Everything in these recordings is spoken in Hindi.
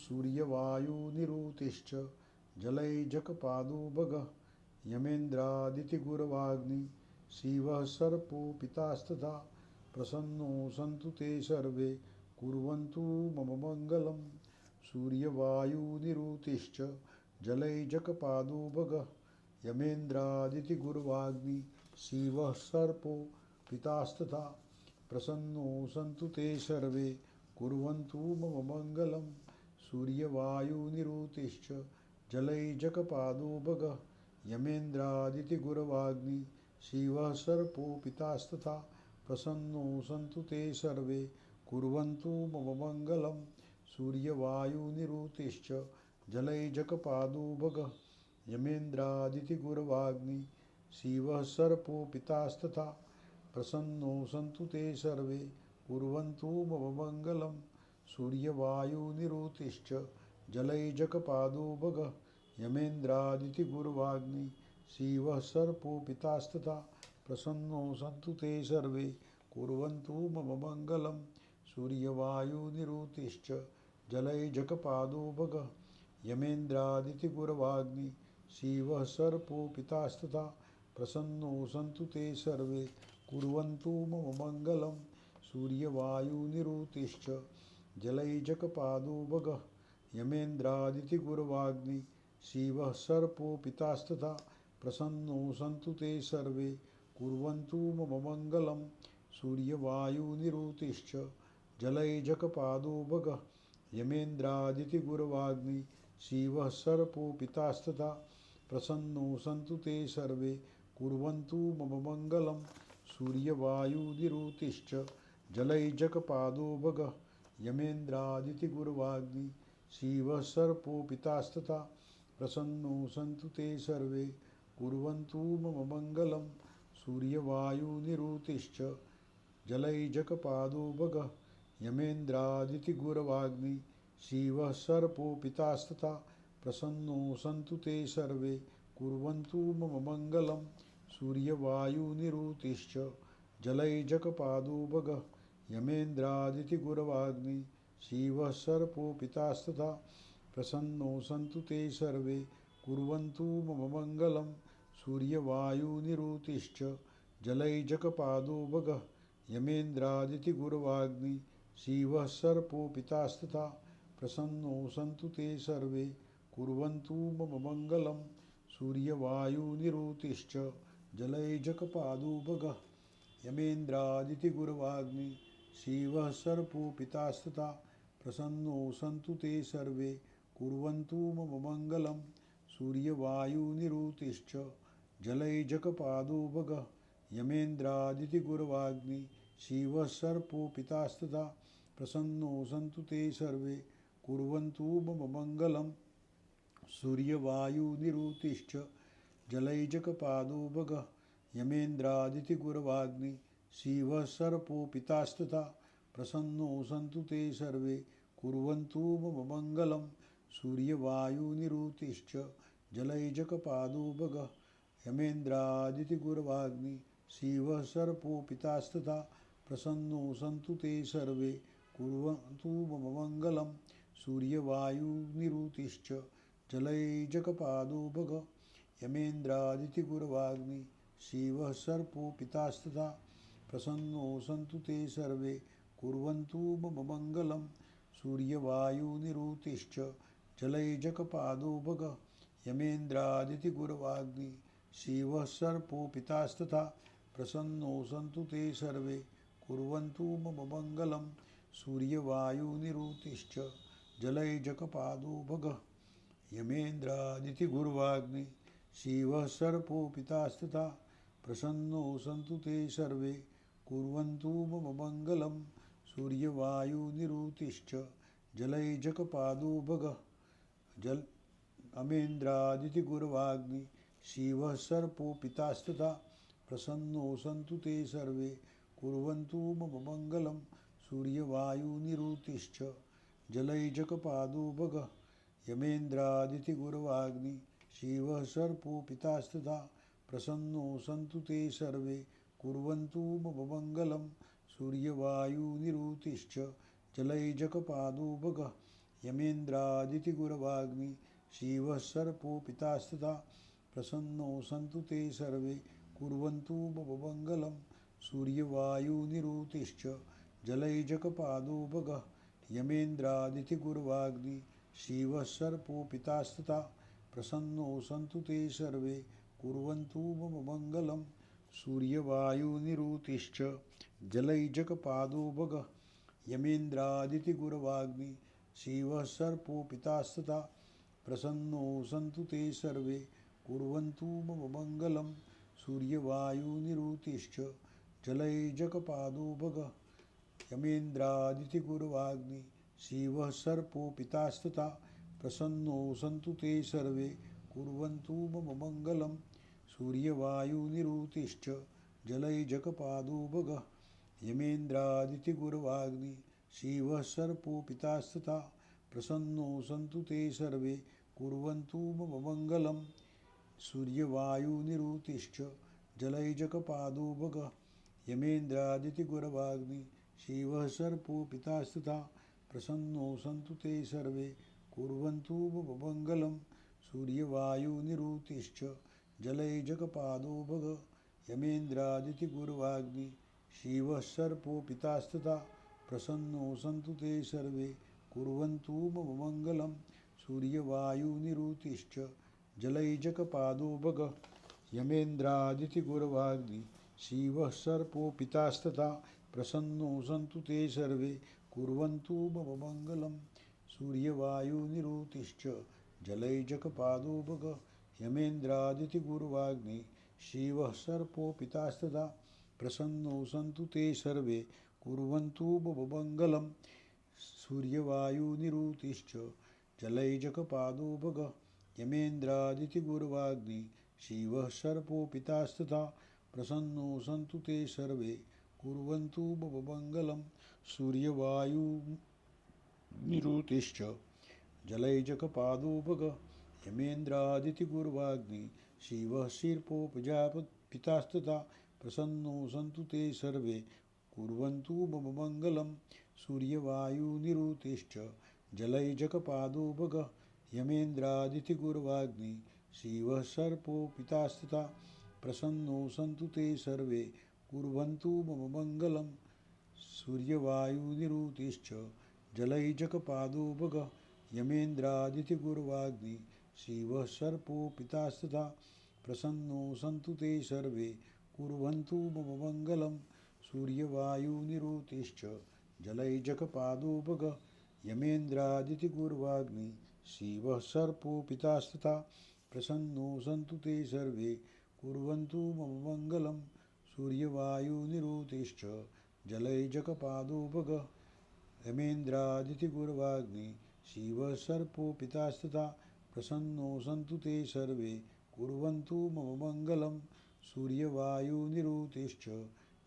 सूर्यवायुनिरुतिश्च जलैजकपादो भगः यमेन्द्रादितिगुर्वाग्नि शिवः सर्पो पितास्तथा प्रसन्नो सन्तु ते सर्वे कुर्वन्तु मम मङ्गलम्। सूर्यवायुनिरुतिश्च जलैजकपादो भगः यमेन्द्रादितिगुर्वाग्नि शिवः सर्पो पितास्तथा प्रसन्नो सन्तु ते सर्वे कुर्वन्तु मम मङ्गलम्। सूर्यवायुनिरुतिश्च जलैजकपादो भगः यमेन्द्रादितिगुर्वाग्नि शिवः सर्पो पितास्तथा प्रसन्नो सन्तु ते सर्वे कुर्वन्तु मम मङ्गलम्। सूर्यवायुनिरुतिश्च जलैजकपादो भगः यमेन्द्रादितिगुर्वाग्नि शिवः सर्पो पितास्तथा प्रसन्नो सन्तु ते सर्वे कुर्वन्तु मम मङ्गलम्। सूर्यवायुनिरुतिश्च जलैजकपादो भगः यमेन्द्रादितिगुर्वाग्नि शिवः सर्पो पितास्तथा प्रसन्नो सन्तु ते सर्वे कुर्वन्तु मम मङ्गलम्। सूर्यवायुनिरुतिश्च जलैजकपादो भगः यमेन्द्रादितिगुर्वाग्नि शिवः सर्पो पितास्तथा प्रसन्नो सन्तु ते सर्वे कुर्वन्तु मम मङ्गलम्। सूर्यवायुनिरुतिश्च जलैजकपादो भगः यमेन्द्रादितिगुर्वाग्नि शिवः सर्पो पितास्तथा प्रसन्नो सन्तु ते सर्वे कुर्वन्तु मम मङ्गलम्। सूर्यवायुनिरुतिश्च जलैजकपादो भगः यमेन्द्रादितिगुर्वाग्नि शिवः सर्पो पितास्तथा प्रसन्नो सन्तु ते सर्वे कुर्वन्तु मम मङ्गलम्। सूर्यवायुनिरुतिश्च जलैजकपादो भगः यमेन्द्रादितिगुर्वाग्नि शिवः सर्पो पितास्तथा प्रसन्नो सन्तु ते सर्वे कुर्वन्तु मम मङ्गलम्। सूर्यवायुनिरुतिश्च जलैजकपादो भगः यमेन्द्रादितिगुर्वाग्नि शिवः सर्पो पितास्तथा प्रसन्नो सन्तु ते सर्वे कुर्वन्तु मम मङ्गलम्। सूर्यवायुनिरुतिश्च जलैजकपादो भगः यमेन्द्रादितिगुर्वाग्नि शिवः सर्पो पितास्तथा प्रसन्नो सन्तु ते सर्वे कुर्वन्तु मम मङ्गलम्। सूर्यवायुनिरुतिश्च जलैजकपादो भगः यमेन्द्रादितिगुर्वाग्नि शिवः सर्पो पितास्तथा प्रसन्नो सन्तु ते सर्वे कुर्वन्तु मम मङ्गलम्। सूर्यवायुनिरुतिश्च जलैजकपादो भगः यमेन्द्रादितिगुर्वाग्नि शिवः सर्पो पितास्तथा प्रसन्नो सन्तु ते सर्वे कुर्वन्तु मम मङ्गलम्। सूर्यवायुनिरुतिश्च जलैजकपादो भगः यमेन्द्रादितिगुर्वाग्नि शिवः सर्पो पितास्तथा प्रसन्नो सन्तु ते सर्वे कुर्वन्तु मम मङ्गलम्। सूर्यवायुनिरुतिश्च जलैजकपादो भगः यमेन्द्रादितिगुर्वाग्नि शिवः सर्पो पितास्तथा प्रसन्नो सन्तु ते सर्वे कुर्वन्तु मम मङ्गलम्। सूर्यवायुनिरुतिश्च जलैजकपादो भगः यमेन्द्रादितिगुर्वाग्नि शिवः सर्पो पितास्तथा प्रसन्नो सन्तु ते सर्वे कुर्वन्तु मम मङ्गलम्। सूर्यवायुनिरुतिश्च जलैजकपादो भगः यमेन्द्रादितिगुर्वाग्नि शिवः सर्पो पितास्तथा प्रसन्नो सन्तु ते सर्वे कुर्वन्तु मम मङ्गलम्। सूर्यवायुनिरुतिश्च जलैजकपादो भगः यमेन्द्रादितिगुर्वाग्नि शिवः सर्पो पितास्तथा प्रसन्नो सन्तु ते सर्वे कुर्वन्तु मम मङ्गलम्। सूर्यवायुनिरुतिश्च जलैजकपादो भगः यमेन्द्रादितिगुर्वाग्नि शिवः सर्पो पितास्तथा प्रसन्नो सन्तु ते सर्वे कुर्वन्तु मम मङ्गलम्। सूर्यवायुनिरुतिश्च जलैजकपादो भगः यमेन्द्रादितिगुर्वाग्नि शिवः सर्पो पितास्तथा प्रसन्नो सन्तु ते सर्वे कुर्वन्तु मम मङ्गलम्। सूर्यवायुनिरुतिश्च जलैजकपादो भगः यमेन्द्रादितिगुर्वाग्नि शिवः सर्पो पितास्तथा प्रसन्नो सन्तु ते सर्वे कुर्वन्तु मम मङ्गलम्। सूर्यवायुनिरुतिश्च जलैजकपादो भगः यमेन्द्रादितिगुरवाग्नि शिवः सर्पो पितास्तथा प्रसन्नो सन्तु ते सर्वे कुर्वन्तु मम मङ्गलं सूर्यवायुनिरुतिश्च जलैजकपादो भगः यमेन्द्रादितिगुरवाग्नि शिवः सर्पो पितास्तथा प्रसन्नो सन्तु ते सर्वे कुर्वन्तु मम मङ्गलं सूर्यवायुनिरुतिश्च जलैजकपादो भगः यमेन्द्रादितिगुरवाग्नि शिवः सर्पो पितास्तथा प्रसन्नो सन्तु ते सर्वे कुर्वन्तु मम मङ्गलं सूर्यवायुनिरुतिश्च जलैजकपादो भगः यमेन्द्रादितिगुरवाग्नि शिवः सर्पो पितास्तथा प्रसन्नो सन्तु ते सर्वे कुर्वन्तु मम मङ्गलं सूर्यवायुनिरुतिश्च जलैजकपादो भगः यमेन्द्रादितिगुरवाग्नि शिवः सर्पो पितास्तथा प्रसन्नो सन्तु ते सर्वे कुर्वन्तु मम मङ्गलं सूर्यवायुनिरुतिश्च जलैजकपादो भगः यमेन्द्रादितिगुरवाग्नि शिवः सर्पो पितास्तथा प्रसन्नो सन्तु ते सर्वे कुर्वन्तु मम मङ्गलं सूर्यवायुनिरुतिश्च जलैजकपादो भगः यमेन्द्रादितिगुरवाग्नि शिवः सर्पो पितास्तथा प्रसन्नो सन्तु ते सर्वे कुर्वन्तु मम मङ्गलं सूर्यवायुनिरुतिश्च जलैजकपादो भगः यमेन्द्रादितिगुरवाग्नि शिवः सर्पो पितास्तथा प्रसन्नो सन्तु ते सर्वे कुर्वन्तु मम मङ्गलं सूर्यवायुनिरुतिश्च जलैजकपादो भगः यमेन्द्रादितिगुरवाग्नि शिवः सर्पो पितास्तथा प्रसन्नो सन्तु ते सर्वे कुर्वन्तु मम मङ्गलं सूर्यवायुनिरुतिश्च जलैजकपादो भगः यमेन्द्रादितिगुरवाग्नि शिवः सर्पो पितास्तथा प्रसन्नो सन्तु ते सर्वे कुर्वन्तु मम मङ्गलं सूर्यवायुनिरुतिश्च जलैजकपादो भगः यमेन्द्रादितिगुरवाग्नि शिवः सर्पो पितास्तथा प्रसन्नो सन्तु ते सर्वे कुर्वन्तु मम मङ्गलं सूर्यवायुनिरुतिश्च जलैजकपादो भगः यमेन्द्रादितिगुरवाग्नि शिवः सर्पो पितास्तथा प्रसन्नो सन्तु ते सर्वे कुर्वन्तु मम मङ्गलं सूर्यवायुनिरुतिश्च जलैजकपादो भगः यमेन्द्रादितिगुरवाग्नि शिवः सर्पो पितास्तथा प्रसन्नो सन्तु ते सर्वे कुर्वन्तु मम मङ्गलं सूर्यवायुनिरुतिश्च जलैजकपादो भगः यमेन्द्रादितिगुरवाग्नि शिवः सर्पो पितास्तथा प्रसन्नो सन्तु ते सर्वे कुर्वन्तु मम मङ्गलं सूर्यवायुनिरुतिश्च जलैजकपादो भगः यमेन्द्रादितिगुरवाग्नि शिवः सर्पो पितास्तथा प्रसन्नो सन्तु ते सर्वे कुर्वन्तु मम मङ्गलं सूर्यवायुनिरुतिश्च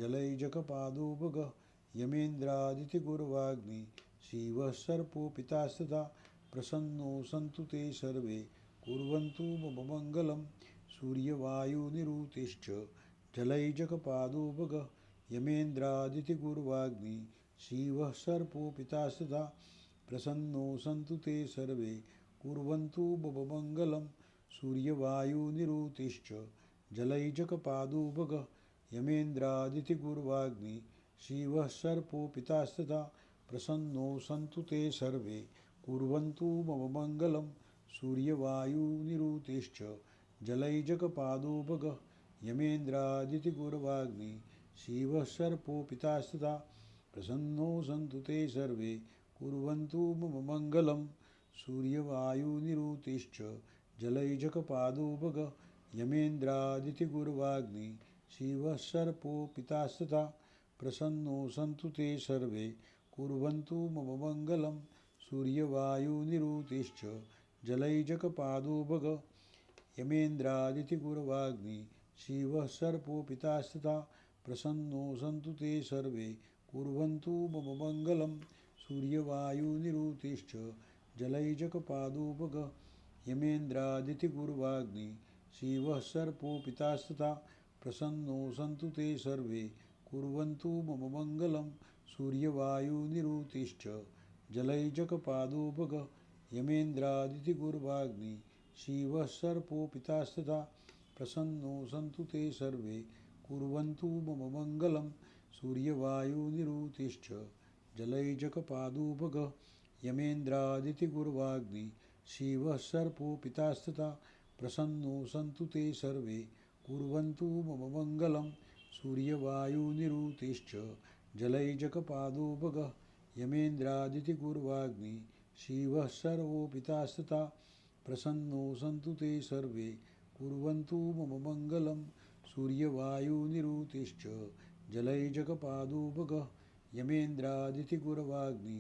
जलैजकपादो भगः यमेन्द्रादितिगुरवाग्नि शिवः सर्पो पितास्तथा प्रसन्नो सन्तु ते सर्वे कुर्वन्तु मम मङ्गलं सूर्यवायुनिरुतिश्च जलैजकपादो भगः यमेन्द्रादितिगुरवाग्नि शिवः सर्पो पितास्तथा प्रसन्नो सन्तु ते सर्वे कुर्वन्तु मम मङ्गलं सूर्यवायुनिरुतिश्च जलैजकपादो भगः यमेन्द्रादितिगुरवाग्नि शिवः सर्पो पितास्तथा प्रसन्नो सन्तु ते सर्वे कुर्वन्तु मम मङ्गलं सूर्यवायुनिरुतिश्च जलैजकपादो भगः यमेन्द्रादितिगुरवाग्नि शिवः सर्पो पितास्तथा प्रसन्नो सन्तु ते सर्वे कुर्वन्तु मम मङ्गलं सूर्यवायुनिरुतिश्च जलैजकपादो भगः यमेन्द्रादितिगुरवाग्नि शिवः सर्पो पितास्तथा प्रसन्नो सन्तु ते सर्वे कुर्वन्तु मम मङ्गलं सूर्यवायुनिरुतिश्च जलैजकपादो भगः यमेन्द्रादितिगुरवाग्नि शिवः सर्पो पितास्तथा प्रसन्नो सन्तु ते सर्वे कुर्वन्तु मम मङ्गलं सूर्यवायुनिरुतिश्च जलैजकपादो भगः यमेन्द्रादितिगुरवाग्नि शिवः सर्पो पितास्तथा प्रसन्नो सन्तु ते सर्वे कुर्वन्तु मम मङ्गलं सूर्यवायुनिरुतिश्च जलैजकपादोपग यमेन्द्रादितिगुर्वाग्नि शिवः सर्पो पितास्तथा प्रसन्नो सन्तु ते सर्वे कुर्वन्तु मम मङ्गलं सूर्यवायुनिरुतिश्च जलैजकपादोपग यमेन्द्रादितिगुर्वाग्नि शिवः सर्पो पितास्तथा प्रसन्नो सन्तु ते सर्वे कुर्वन्तु मम मङ्गलं सूर्यवायुनिरुतिश्च जलैजकपादोपग यमेन्द्रादितिगुर्वाग्नि शिवः सर्वो पितास्तथा प्रसन्नो सन्तु ते सर्वे कुर्वन्तु मम मङ्गलं सूर्यवायुनिरुतिश्च जलैजकपादोपग यमेन्द्रादितिगुर्वाग्नि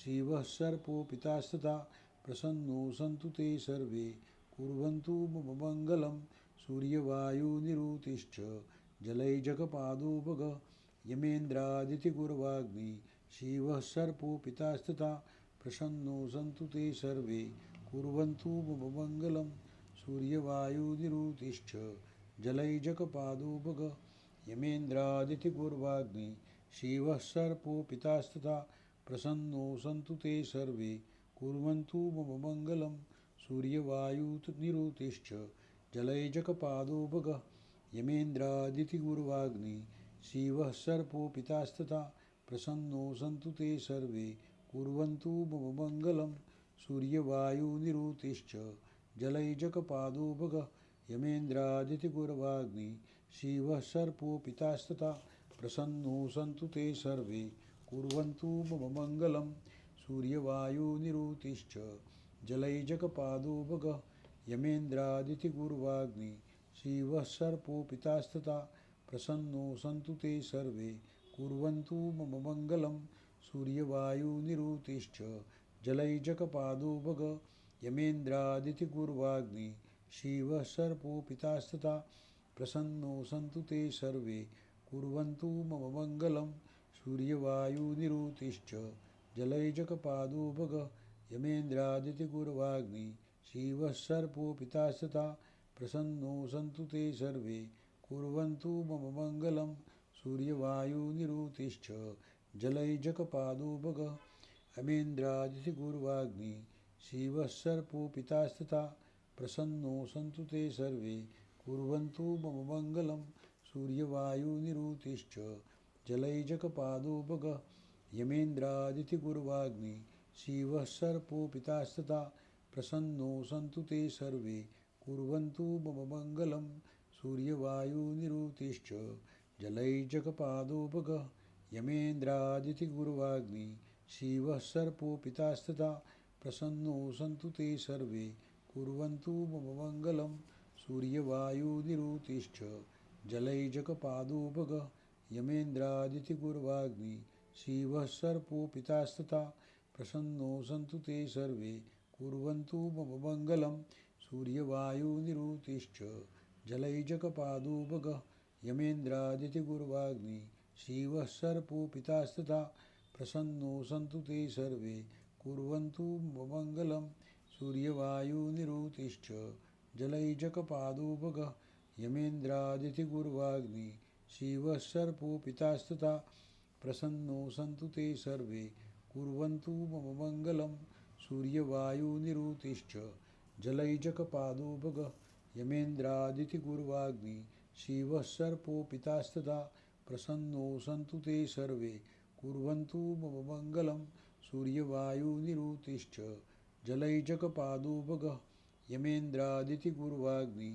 शिवः सर्पो पितास्तथा प्रसन्नो सन्तु ते सर्वे कुर्वन्तु मम मङ्गलं सूर्यवायुनिरुतिश्च जलैजकपादोपग यमेन्द्रादितिगुर्वाग्नि शिवः सर्पो पितास्तथा प्रसन्नो सन्तु ते सर्वे कुर्वन्तु मम मङ्गलं सूर्यवायुनिरुतिश्च जलैजकपादोपग यमेन्द्रादितिगुर्वाग्नि शिवः सर्पो पितास्तथा प्रसन्नो सन्तु ते सर्वे कुर्वन्तु मम मङ्गलं सूर्यवायुनिरुतिश्च जलैजकपादोपग यमेन्द्रादितिगुर्वाग्नि शिवः सर्पो पितास्तथा प्रसन्नो सन्तु ते सर्वे कुर्वन्तु मम मङ्गलं सूर्यवायुनिरुतिश्च जलैजकपादोपग यमेन्द्रादितिगुर्वाग्नि शिवः सर्पो पितास्तथा प्रसन्नो सन्तु ते सर्वे कुर्वन्तु मम मङ्गलं सूर्यवायुनिरुतिश्च जलैजकपादोपग यमेन्द्रादितिगुर्वाग्नि शिवः सर्पो पितास्तथा प्रसन्नो सन्तु ते सर्वे कुर्वन्तु मम मङ्गलं सूर्यवायुनिरुतिश्च जलैजकपादोपग यमेन्द्रादितिगुर्वाग्नि शिवः सर्पो पितास्तथा प्रसन्नो सन्तु ते सर्वे कुर्वन्तु मम मङ्गलं सूर्यवायुनिरुतिश्च जलैजकपादोपग यमेन्द्रादितिगुर्वाग्नि शिवः सर्पो पितास्तथा प्रसन्नो सन्तु ते सर्वे कुर्वन्तु मम मङ्गलं सूर्यवायुनिरुतिश्च जलैजकपादोपग यमेन्द्रादितिगुर्वाग्नि शिवः सर्पो पितास्तथा प्रसन्नो सन्तु ते सर्वे कुर्वन्तु मम मङ्गलं सूर्यवायुनिरुतिश्च जलैजकपादोपग यमेन्द्रादितिगुर्वाग्नि शिवः सर्पो पितास्तथा प्रसन्नो सन्तु ते सर्वे कुर्वन्तु मम मङ्गलं सूर्यवायुनिरुतिश्च जलैजकपादोपग यमेन्द्रादितिगुर्वाग्नि शिवः सर्पो पितास्तथा प्रसन्नो सन्तु ते सर्वे कुर्वन्तु मम मङ्गलं सूर्यवायुनिरुतिश्च जलैजकपादोपग यमेन्द्रादितिगुर्वाग्नि शिवः सर्पो पितास्तथा प्रसन्नो सन्तु ते सर्वे कुर्वन्तु मम मङ्गलं सूर्यवायुनिरुतिश्च जलैजकपादोपग यमेन्द्रादितिगुर्वाग्नि शिवः सर्पो पितास्तथा प्रसन्नो सन्तु ते सर्वे कुर्वन्तु मम मङ्गलं सूर्यवायुनिरुतिश्च जलैजकपादोपग यमेन्द्रादितिगुर्वाग्नि शिवः सर्पो पितास्तथा प्रसन्नो सन्तु ते सर्वे कुर्वन्तु मम मङ्गलं सूर्यवायुनिरुतिश्च जलैजकपादोपग यमेन्द्रादितिगुर्वाग्नि शिवः सर्पो पितास्तथा प्रसन्नो सन्तु ते सर्वे कुर्वन्तु मम मङ्गलं सूर्यवायुनिरुतिश्च जलैजकपादोपग यमेन्द्रादितिगुर्वाग्नि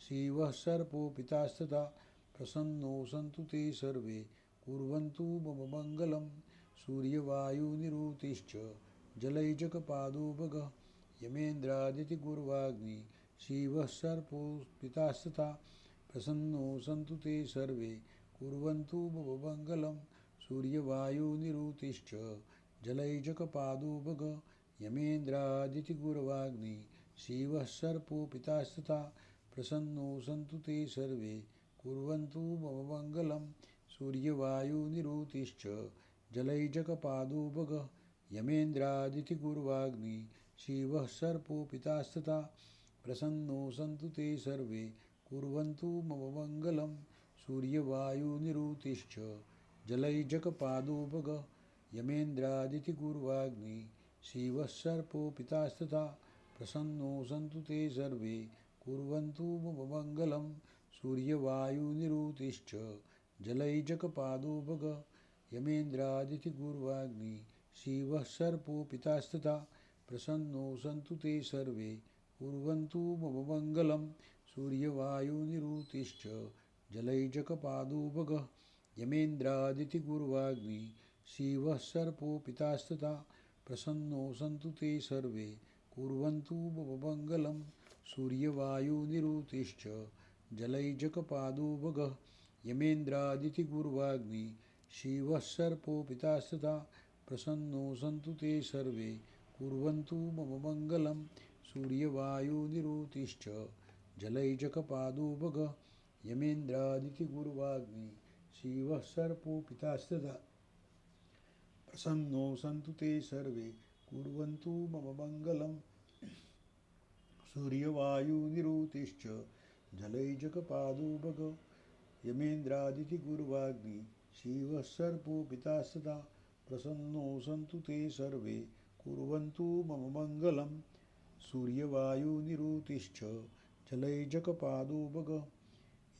शिवः सर्पो पितास्तथा प्रसन्नो सन्तु ते सर्वे कुर्वन्तु मम मङ्गलं सूर्यवायुनिरुतिश्च जलैजकपादोपग यमेन्द्रादितिगुर्वाग्नि शिवः सर्पो पितास्तथा प्रसन्नो सन्तु ते सर्वे कुर्वन्तु मम मङ्गलं सूर्यवायुनिरुतिश्च जलैजकपादोपग यमेन्द्रादितिगुर्वाग्नि शिवः सर्पो पितास्तथा प्रसन्नो सन्तु ते सर्वे कुर्वन्तु मम मङ्गलं सूर्यवायुनिरुतिश्च जलैजकपादोपग यमेन्द्रादितिगुर्वाग्नि शिवः सर्पो पितास्तथा प्रसन्नो सन्तु ते सर्वे कुर्वन्तु मम मङ्गलं सूर्यवायुनिरुतिश्च जलैजकपादोपग यमेन्द्रादितिगुर्वाग्नि शिवः सर्पो पितास्तथा प्रसन्नो सन्तु ते सर्वे कुर्वन्तु मम मङ्गलं सूर्यवायुनिरुतिश्च जलैजकपादो भग यमेन्द्रादितिगुर्वाग्नि शिवः सर्पो पितास्तथा प्रसन्नो सन्तु ते सर्वे कुर्वन्तु मम मङ्गलं सूर्यवायुनिरुतिश्च जलैजकपादो भग यमेन्द्रादितिगुर्वाग्नि शिवः सर्पो पितास्तथा प्रसन्नो सन्तु ते सर्वे कुर्वन्तु मम मङ्गलं सूर्यवायुनिरुतिश्च जलैजकपादो भग यमेन्द्रादितिगुर्वाग्नि शिवः सर्पो पितास्तथा प्रसन्नो सन्तु ते सर्वे कुर्वन्तु मम मङ्गलं सूर्यवायुनिरुतिश्च जलैजकपादो भग यमेन्द्रादितिगुर्वाग्नि शिवः सर्पो पितास्तथा प्रसन्नो सन्तु ते सर्वे कुर्वन्तु मम मङ्गलं सूर्यवायुनिरुतिश्च जलैजकपादो भग यमेन्द्रादितिगुर्वाग्नि शिवः सर्पो पितास्तथा प्रसन्नो सन्तु ते सर्वे कुर्वन्तु मम मङ्गलं सूर्यवायुनिरुतिश्च जलैजकपादो भग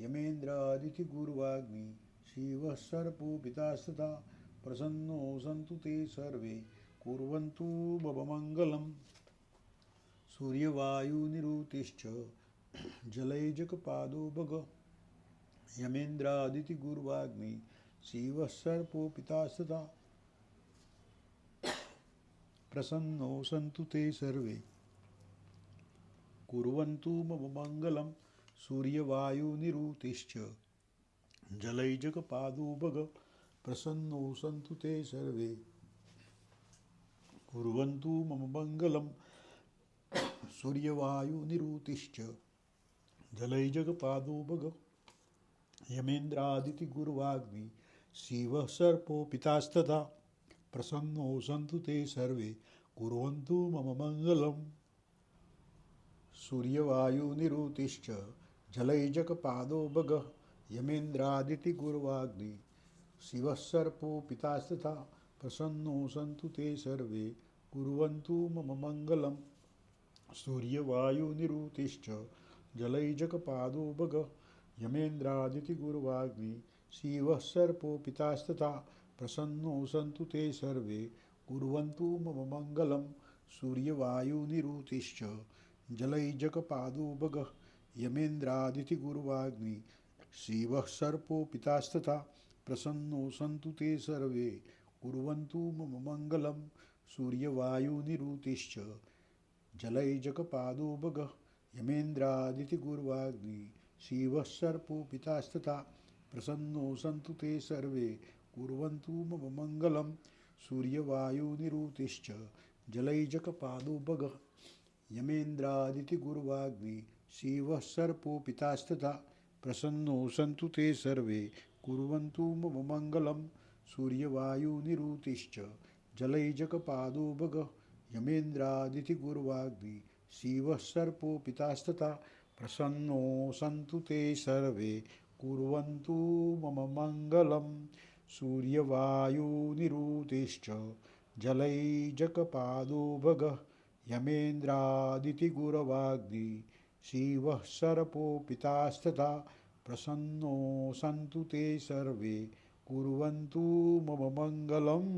यमेन्द्रादितिगुर्वाग्नि शिवः सर्पो पितास्तथा प्रसन्नो सन्तु ते सर्वे कुर्वन्तु मम मङ्गलं सूर्यवायुनिरुतिश्च जलैजकपादो भग यमेन्द्रादितिगुर्वाग्नि शिवः सर्पो पितास्तथा प्रसन्नो सन्तु ते सर्वे कुर्वन्तु मम मङ्गलं सूर्यवायुनिरुतिश्च जलैजकपादो भग प्रसन्नो सन्तु ते सर्वे कुर्वन्तु मम मङ्गलं सूर्यवायुनिरुतिश्च जलैजकपादो भग यमेन्द्रादितिगुर्वाग्नि शिवः सर्पो पितास्तथा प्रसन्नो सन्तु ते सर्वे कुर्वन्तु मम मङ्गलं सूर्यवायुनिरुतिश्च जलैजकपादो भग यमेन्द्रादितिगुर्वाग्नि शिवः सर्पो पितास्तथा प्रसन्नो सन्तु ते सर्वे कुर्वन्तु मम मङ्गलं सूर्यवायुनिरुतिश्च जलैजकपादो भग यमेन्द्रादितिगुर्वाग्नि शिवः सर्पो पितास्तथा प्रसन्नो सन्तु ते सर्वे कुर्वन्तु मम मङ्गलं सूर्यवायुनिरुतिश्च जलैजकपादो भग यमेन्द्रादितिगुर्वाग्नि शिवः सर्पो पितास्तथा प्रसन्नो सन्तु ते सर्वे कुर्वन्तु मम मङ्गलं सूर्यवायुनिरुतिश्च जलैजकपादो भग यमेन्द्रादितिगुर्वाग्नि शिवः सर्पो पितास्तथा प्रसन्नो सन्तु ते सर्वे कुर्वन्तु मम मङ्गलं सूर्यवायुनिरुतिश्च जलैजकपादो भग यमेन्द्रादितिगुर्वाग्नि शिवः सर्पो पितास्तथा प्रसन्नो सन्तु ते सर्वे कुर्वन्तु मम मङ्गलं सूर्यवायुनिरुतिश्च जलैजकपादो भग यमेन्द्रादितिगुर्वाग्नि शिवः सर्पो पितास्तथा प्रसन्नो सन्तु ते सर्वे कुर्वन्तु मम मङ्गलं सूर्यवायुनिरुतिश्च जलैजकपादो भग यमेन्द्रादितिगुर्वाग्नि शिवः सर्पो पितास्तथा प्रसन्नो सन्तु ते सर्वे कुर्वन्तु मम मङ्गलम्।